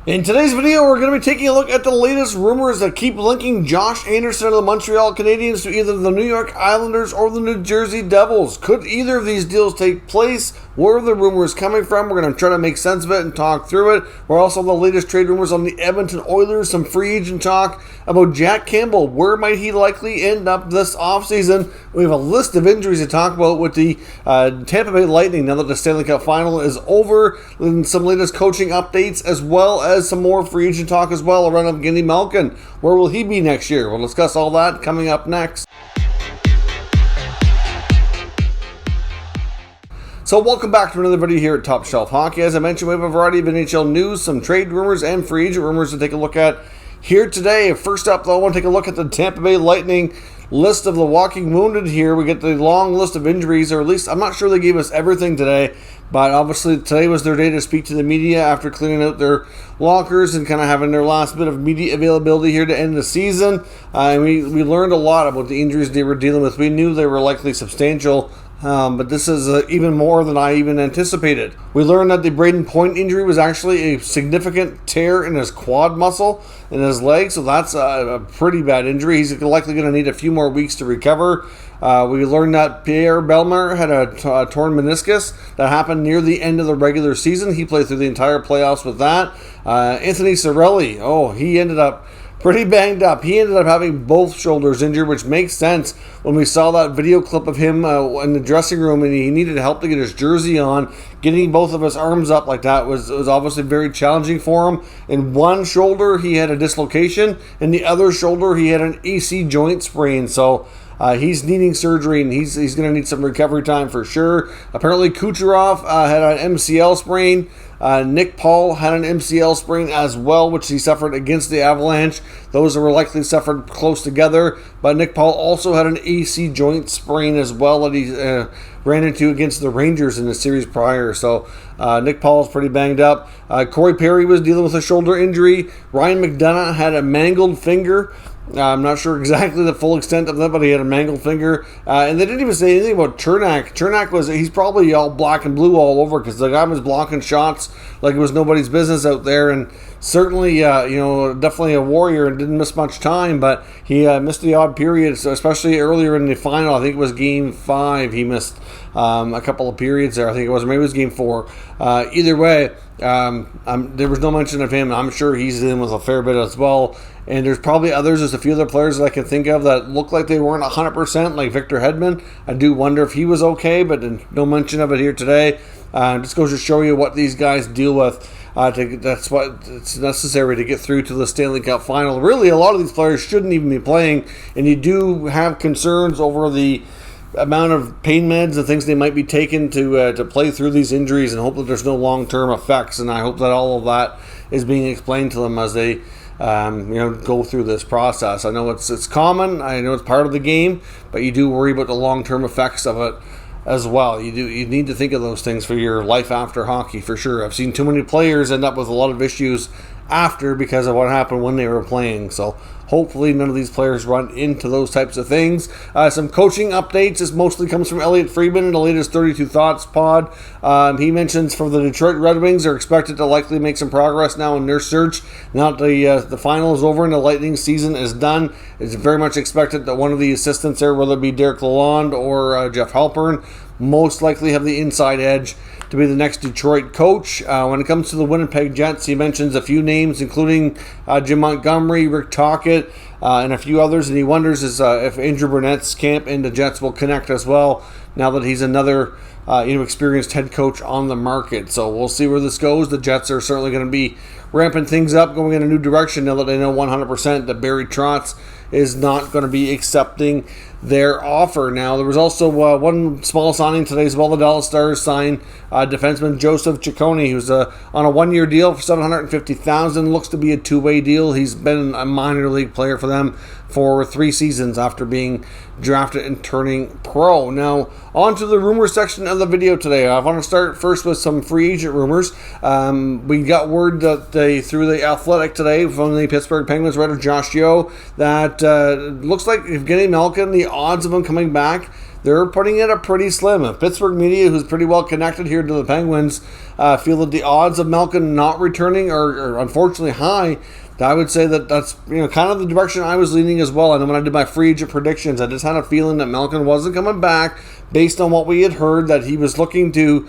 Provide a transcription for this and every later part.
In today's video, we're going to be taking a look at the latest rumors that keep linking Josh Anderson of the Montreal Canadiens to either the New York Islanders or the New Jersey Devils. Could either of these deals take place? Where are the rumors coming from? We're going to try to make sense of it and talk through it. We're also on the latest trade rumors on the Edmonton Oilers, some free agent talk about Jack Campbell. Where might he likely end up this offseason? We have a list of injuries to talk about with the Tampa Bay Lightning now that the Stanley Cup Final is over, and some latest coaching updates as well as some more free agent talk as well around Evgeni Malkin. Where will he be next year? We'll discuss all that coming up next. So welcome back to another video here at Top Shelf Hockey. As I mentioned, we have a variety of NHL news, some trade rumors, and free agent rumors to take a look at here today. First up, though, I want to take a look at the Tampa Bay Lightning list of the walking wounded here. We get the long list of injuries, or at least I'm not sure they gave us everything today, but obviously today was their day to speak to the media after clearing out their lockers and kind of having their last bit of media availability here to end the season. And we learned a lot about the injuries they were dealing with. We knew they were likely substantial, but this is even more than I even anticipated. We learned that the Braden Point injury was actually a significant tear in his quad muscle in his leg, so that's a pretty bad injury. He's likely going to need a few more weeks to recover. We learned that Pierre Bellemare had a torn meniscus that happened near the end of the regular season. He played through the entire playoffs with that. Anthony Cirelli, he ended up pretty banged up. He ended up having both shoulders injured, which makes sense when we saw that video clip of him in the dressing room and he needed help to get his jersey on. Getting both of his arms up like that was obviously very challenging for him. In one shoulder, he had a dislocation. In the other shoulder, he had an AC joint sprain. So he's needing surgery, and he's going to need some recovery time for sure. Apparently, Kucherov had an MCL sprain. Nick Paul had an MCL sprain as well, which he suffered against the Avalanche. Those were likely suffered close together. But Nick Paul also had an AC joint sprain as well that he ran into against the Rangers in the series prior. So Nick Paul is pretty banged up. Corey Perry was dealing with a shoulder injury. Ryan McDonough had a mangled finger. I'm not sure exactly the full extent of that, but he had a mangled finger. And they didn't even say anything about Chernak. Chernak he's probably all black and blue all over because the guy was blocking shots like it was nobody's business out there. And certainly, definitely a warrior and didn't miss much time, but he missed the odd periods, especially earlier in the final. I think it was Game 5. He missed a couple of periods there. I think maybe it was Game 4. Either way, there was no mention of him. I'm sure he's in with a fair bit as well. And there's probably others. There's a few other players that I can think of that look like they weren't 100%, like Victor Hedman. I do wonder if he was okay, but no mention of it here today. Just goes to show you what these guys deal with. That's what it's necessary to get through to the Stanley Cup Final. Really, a lot of these players shouldn't even be playing, and you do have concerns over the amount of pain meds and things they might be taking to play through these injuries, and hope that there's no long-term effects. And I hope that all of that is being explained to them as they go through this process. I know it's common. I know it's part of the game, but you do worry about the long-term effects of it as well. You need to think of those things for your life after hockey for sure. I've seen too many players end up with a lot of issues after because of what happened when they were playing. So hopefully none of these players run into those types of things. Some coaching updates. This mostly comes from Elliotte Friedman in the latest 32 Thoughts pod. He mentions for the Detroit Red Wings, they're expected to likely make some progress now in their search. Now that the final is over and the Lightning season is done, it's very much expected that one of the assistants there, whether it be Derek Lalonde or Jeff Halpern, most likely have the inside edge to be the next Detroit coach. When it comes to the Winnipeg Jets, he mentions a few names, including Jim Montgomery, Rick Tocchet, and a few others, and he wonders if Andrew Burnett's camp and the Jets will connect as well now that he's another experienced head coach on the market. So we'll see where this goes. The Jets are certainly going to be ramping things up, going in a new direction now that they know 100% that Barry Trotz is not going to be accepting their offer. Now, there was also one small signing today as well. The Dallas Stars signed defenseman Joseph Ciccone, who's on a one-year deal for $750,000. Looks to be a two-way deal. He's been a minor league player for them for 3 seasons after being drafted and turning pro. Now, on to the rumor section of the video today. I want to start first with some free agent rumors. We got word that through the Athletic today from the Pittsburgh Penguins writer Josh Shea that looks like Evgeni Malkin, the odds of him coming back they're putting it up pretty slim. If Pittsburgh media, who's pretty well connected here to the Penguins, feel that the odds of Malkin not returning are unfortunately high, I would say that that's kind of the direction I was leaning as well. And when I did my free agent predictions, I just had a feeling that Malkin wasn't coming back based on what we had heard, that he was looking to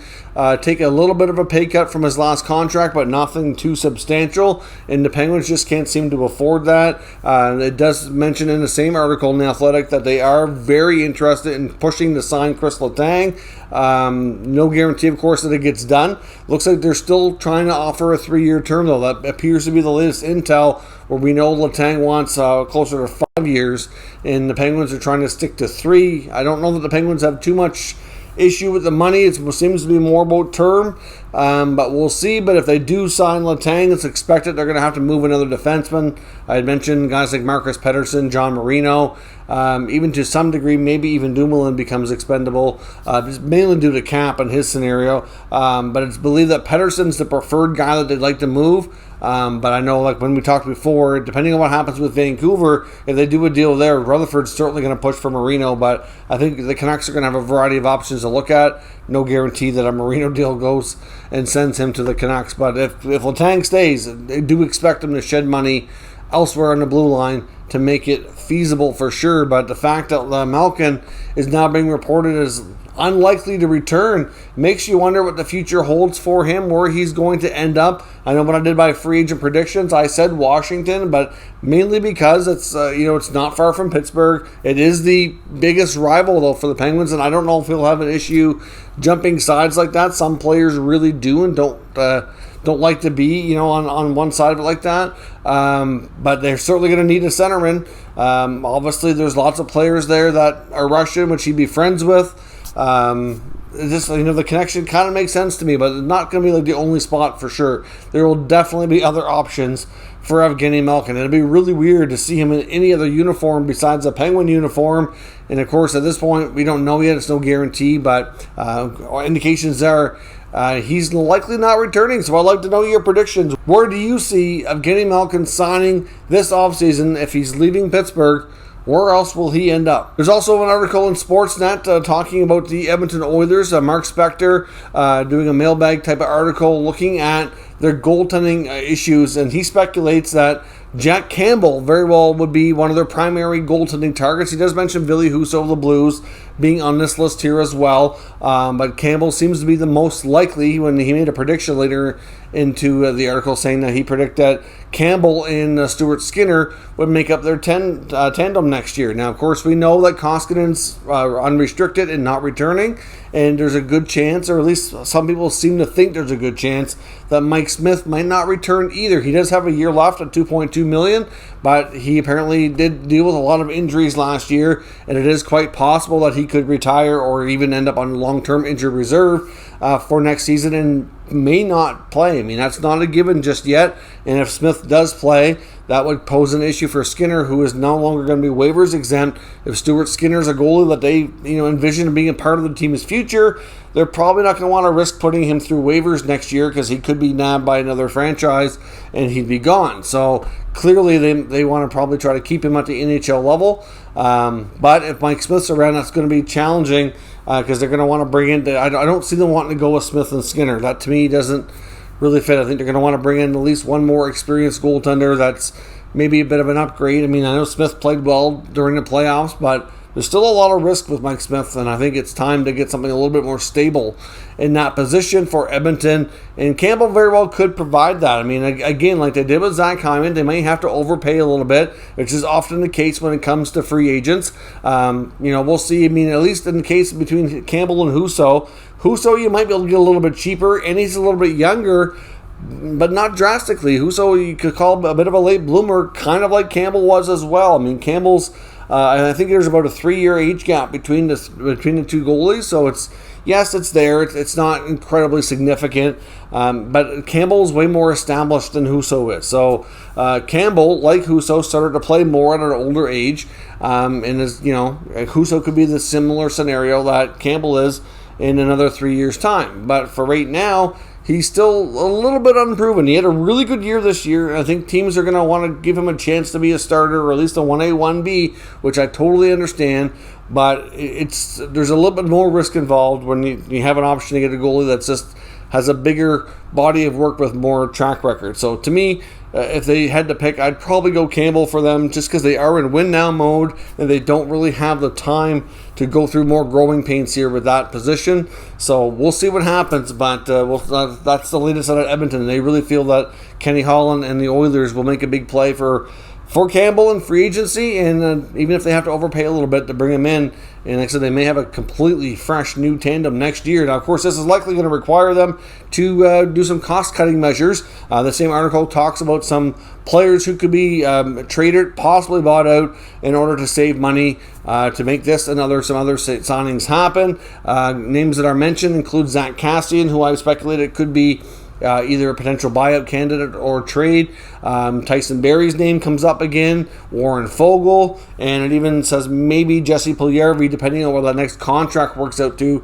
take a little bit of a pay cut from his last contract, but nothing too substantial. And the Penguins just can't seem to afford that. It does mention in the same article in The Athletic that they are very interested in pushing to sign Chris Letang. No guarantee, of course, that it gets done. Looks like they're still trying to offer a 3-year term, though. That appears to be the latest intel, where we know Letang wants closer to 5 years, and the Penguins are trying to stick to 3. I don't know that the Penguins have too much issue with the money. It seems to be more about term, but we'll see. But if they do sign Letang, it's expected they're going to have to move another defenseman. I had mentioned guys like Marcus Pettersson, John Marino, even to some degree, maybe even Dumoulin becomes expendable, mainly due to cap in his scenario. But it's believed that Pettersson's the preferred guy that they'd like to move. But I know, like when we talked before, depending on what happens with Vancouver, if they do a deal there, Rutherford's certainly going to push for Marino. But I think the Canucks are going to have a variety of options to look at. No guarantee that a Marino deal goes and sends him to the Canucks. But if Letang stays, they do expect him to shed money elsewhere on the blue line to make it feasible for sure. But the fact that Malkin is now being reported as unlikely to return makes you wonder what the future holds for him, where he's going to end up. I know when I did my free agent predictions, I said Washington, but mainly because it's it's not far from Pittsburgh. It is the biggest rival though for the Penguins, and I don't know if he'll have an issue jumping sides like that. Some players really do and don't like to be on one side of it like that. But they're certainly going to need a centerman. Obviously, there's lots of players there that are Russian, which he'd be friends with. The connection kind of makes sense to me, but it's not going to be like the only spot for sure. There will definitely be other options for Evgeni Malkin. It'll be really weird to see him in any other uniform besides a Penguin uniform. And of course, at this point, we don't know yet. It's no guarantee, but indications are he's likely not returning. So I'd like to know your predictions. Where do you see Evgeni Malkin signing this offseason if he's leaving Pittsburgh? Where else will he end up? There's also an article in Sportsnet talking about the Edmonton Oilers. Mark Spector doing a mailbag type of article looking at their goaltending issues, and he speculates that Jack Campbell very well would be one of their primary goaltending targets. He does mention Ville Husso of the Blues being on this list here as well, but Campbell seems to be the most likely when he made a prediction later into the article saying that he predicted that Campbell and Stuart Skinner would make up their tandem next year. Now, of course, we know that Koskinen's unrestricted and not returning, and there's a good chance, or at least some people seem to think there's a good chance, that Mike Smith might not return either. He does have a year left at $2.2 million, but he apparently did deal with a lot of injuries last year, and it is quite possible that he could retire or even end up on long-term injured reserve for next season and may not play. I mean, that's not a given just yet, and if Smith does play, that would pose an issue for Skinner, who is no longer going to be waivers exempt. If Stuart Skinner's a goalie that they envision being a part of the team's future, they're probably not going to want to risk putting him through waivers next year because he could be nabbed by another franchise and he'd be gone. So clearly they want to probably try to keep him at the NHL level. But if Mike Smith's around, that's going to be challenging because they're going to want to bring in... I don't see them wanting to go with Smith and Skinner. That to me doesn't really fit. I think they're going to want to bring in at least one more experienced goaltender that's maybe a bit of an upgrade. I mean, I know Smith played well during the playoffs, but there's still a lot of risk with Mike Smith, and I think it's time to get something a little bit more stable in that position for Edmonton. And Campbell very well could provide that. I mean, again, like they did with Zach Hyman, they may have to overpay a little bit, which is often the case when it comes to free agents. We'll see. I mean, at least in the case between Campbell and Husso, you might be able to get a little bit cheaper, and he's a little bit younger, but not drastically. Husso, you could call a bit of a late bloomer, kind of like Campbell was as well. I mean, Campbell's, I think there's about a 3-year age gap between the two goalies, so it's there. It's not incredibly significant, but Campbell's way more established than Husso is. So Campbell, like Husso, started to play more at an older age, and Husso could be the similar scenario that Campbell is in another 3 years' time. But for right now, he's still a little bit unproven. He had a really good year this year. I think teams are going to want to give him a chance to be a starter, or at least a 1A, 1B, which I totally understand. But there's a little bit more risk involved when you have an option to get a goalie that's just has a bigger body of work with more track record. So to me, if they had to pick, I'd probably go Campbell for them, just because they are in win-now mode and they don't really have the time to go through more growing pains here with that position. So we'll see what happens, but that's the latest out of Edmonton. They really feel that Kenny Holland and the Oilers will make a big play for Campbell in free agency, and even if they have to overpay a little bit to bring him in, and like I said, they may have a completely fresh new tandem next year. Now, of course, this is likely going to require them to do some cost-cutting measures. The same article talks about some players who could be traded, possibly bought out, in order to save money to make this and some other signings happen. Names that are mentioned include Zach Kassian, who I've speculated could be either a potential buyout candidate or trade. Tyson Barrie's name comes up again, Warren Foegele, and it even says maybe Jesse Puljujarvi, depending on what the next contract works out to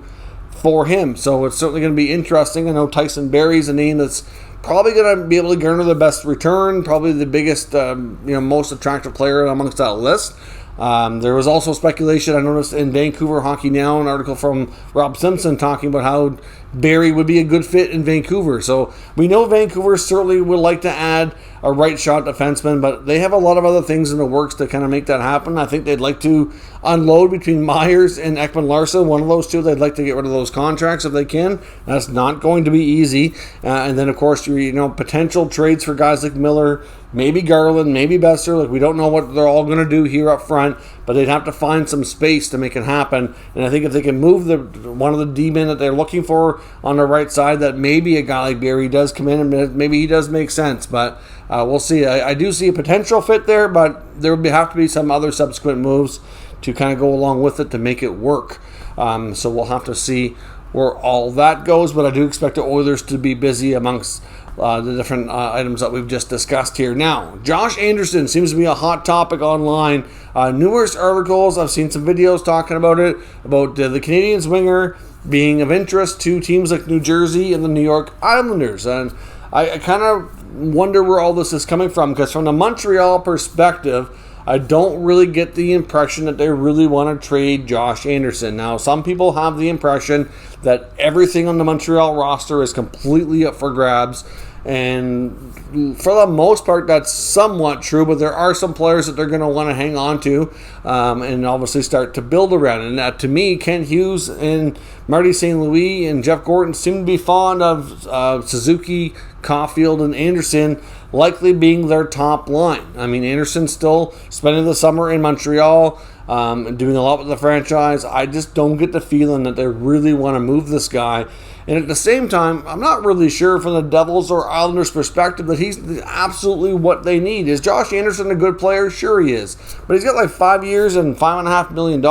for him. So it's certainly going to be interesting. I know Tyson Barrie's a name that's probably going to be able to garner the best return, probably the biggest, most attractive player amongst that list. There was also speculation, I noticed in Vancouver Hockey Now, an article from Rob Simpson talking about how Barrie would be a good fit in Vancouver. So we know Vancouver certainly would like to add a right shot defenseman, but they have a lot of other things in the works to kind of make that happen. I think they'd like to unload between Myers and Ekman-Larsson. One of those two, they'd like to get rid of those contracts if they can. That's not going to be easy. And then, of course, potential trades for guys like Miller, maybe Garland, maybe Besser. Like, we don't know what they're all going to do here up front, but they'd have to find some space to make it happen. And I think if they can move one of the D-men that they're looking for on the right side, that maybe a guy like Barrie does come in and maybe he does make sense. But we'll see. I do see a potential fit there, but there would have to be some other subsequent moves to kind of go along with it to make it work. So we'll have to see where all that goes. But I do expect the Oilers to be busy amongst the different items that we've just discussed here. Now, Josh Anderson seems to be a hot topic online. Numerous articles, I've seen some videos talking about it, about the Canadiens winger being of interest to teams like New Jersey and the New York Islanders. And I kind of wonder where all this is coming from, because from the Montreal perspective, I don't really get the impression that they really want to trade Josh Anderson. Now, some people have the impression that everything on the Montreal roster is completely up for grabs, and for the most part, that's somewhat true, but there are some players that they're going to want to hang on to and obviously start to build around. And to me, Kent Hughes and Marty St. Louis and Jeff Gordon seem to be fond of Suzuki, Caulfield, and Anderson likely being their top line. I mean, Anderson's still spending the summer in Montreal, doing a lot with the franchise. I just don't get the feeling that they really want to move this guy. And at the same time, I'm not really sure from the Devils or Islanders' perspective that he's absolutely what they need. Is Josh Anderson a good player? Sure he is. But he's got like 5 years and $5.5 million,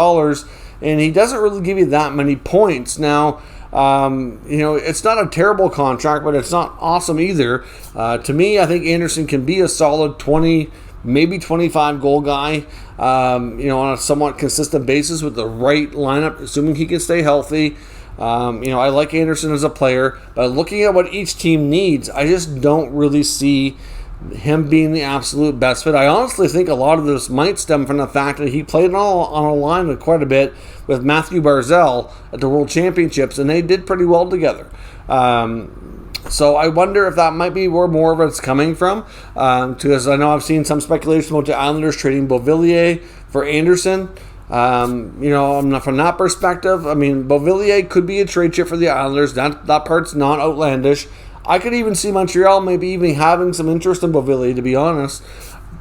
and he doesn't really give you that many points. Now, it's not a terrible contract, but it's not awesome either. To me, I think Anderson can be a solid 20, maybe 25 goal guy, on a somewhat consistent basis with the right lineup, assuming he can stay healthy. I like Anderson as a player, but looking at what each team needs, I just don't really see him being the absolute best fit. I honestly think a lot of this might stem from the fact that he played on a line with quite a bit with Matthew Barzal at the World Championships, and they did pretty well together. So I wonder if that might be where more of it's coming from, because I know I've seen some speculation about the Islanders trading Beauvillier for Anderson. From that perspective, I mean, Beauvillier could be a trade chip for the Islanders. That part's not outlandish. I could even see Montreal maybe even having some interest in Beauvillier, to be honest.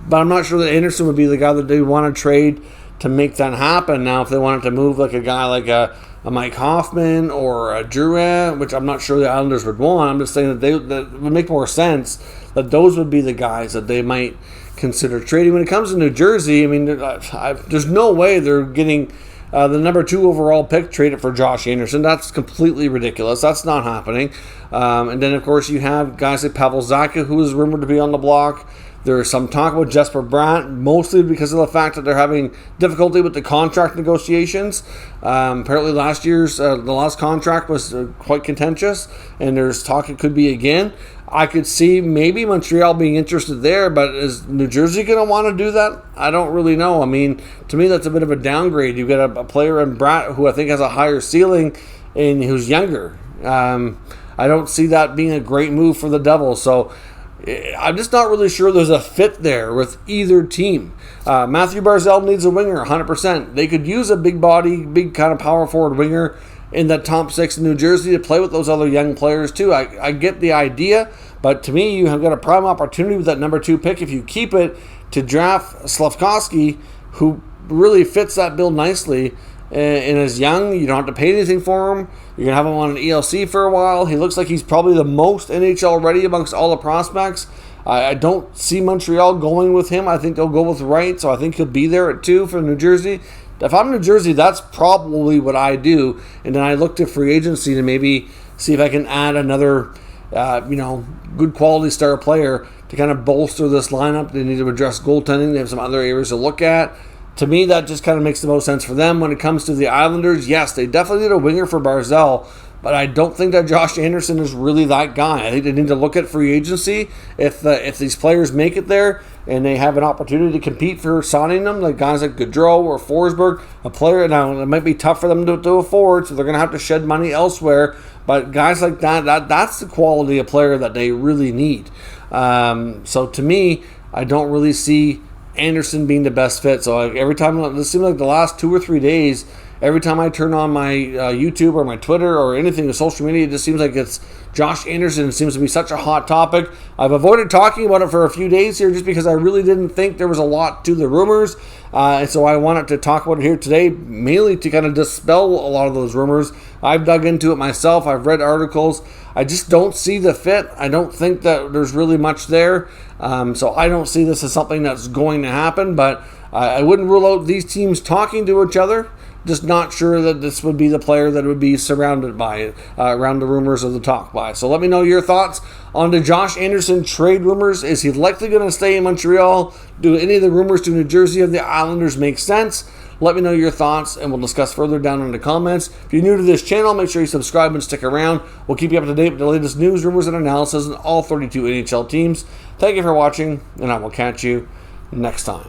But I'm not sure that Anderson would be the guy that they want to trade to make that happen. Now, if they wanted to move like a guy like a Mike Hoffman or a Drouin, which I'm not sure the Islanders would want, I'm just saying that it would make more sense that those would be the guys that they might consider trading. When it comes to New Jersey, I mean, there's no way they're getting the number 2 overall pick traded for Josh Anderson. That's completely ridiculous. That's not happening. And then, of course, you have guys like Pavel Zacha, who is rumored to be on the block. There is some talk about Jesper Bratt, mostly because of the fact that they're having difficulty with the contract negotiations. Apparently last year's, the last contract was quite contentious, and there's talk it could be again. I could see maybe Montreal being interested there, but is New Jersey going to want to do that? I don't really know. I mean, to me, that's a bit of a downgrade. You've got a player in Bratt who I think has a higher ceiling and who's younger. I don't see that being a great move for the Devils. So I'm just not really sure there's a fit there with either team. Matthew Barzal needs a winger, 100%. They could use a big body, big kind of power forward winger in that top six in New Jersey to play with those other young players too. I get the idea, but to me, you have got a prime opportunity with that number 2 pick, if you keep it, to draft Slafkovsky, who really fits that bill nicely and is young. You don't have to pay anything for him. You're going to have him on an ELC for a while. He looks like he's probably the most NHL ready amongst all the prospects. I don't see Montreal going with him. I think they'll go with Wright, so I think he'll be there at 2 for New Jersey. If I'm New Jersey, that's probably what I do. And then I look to free agency to maybe see if I can add another, good quality star player to kind of bolster this lineup. They need to address goaltending. They have some other areas to look at. To me, that just kind of makes the most sense for them. When it comes to the Islanders, yes, they definitely need a winger for Barzal, but I don't think that Josh Anderson is really that guy. I think they need to look at free agency. If these players make it there and they have an opportunity to compete for signing them, like guys like Gaudreau or Forsberg, a player, now it might be tough for them to afford, so they're going to have to shed money elsewhere. But guys like that's the quality of player that they really need. So to me, I don't really see Anderson being the best fit. So every time, it seems like the last 2 or 3 days, every time I turn on my YouTube or my Twitter or anything in social media, it just seems like it's Josh Anderson. It seems to be such a hot topic. I've avoided talking about it for a few days here just because I really didn't think there was a lot to the rumors. And so I wanted to talk about it here today, mainly to kind of dispel a lot of those rumors. I've dug into it myself. I've read articles. I just don't see the fit. I don't think that there's really much there. So I don't see this as something that's going to happen, but I wouldn't rule out these teams talking to each other. Just not sure that this would be the player that would be surrounded by it, around the rumors of the talk by. So let me know your thoughts on the Josh Anderson trade rumors. Is he likely going to stay in Montreal? Do any of the rumors to New Jersey of the Islanders make sense? Let me know your thoughts, and we'll discuss further down in the comments. If you're new to this channel, make sure you subscribe and stick around. We'll keep you up to date with the latest news, rumors, and analysis on all 32 NHL teams. Thank you for watching, and I will catch you next time.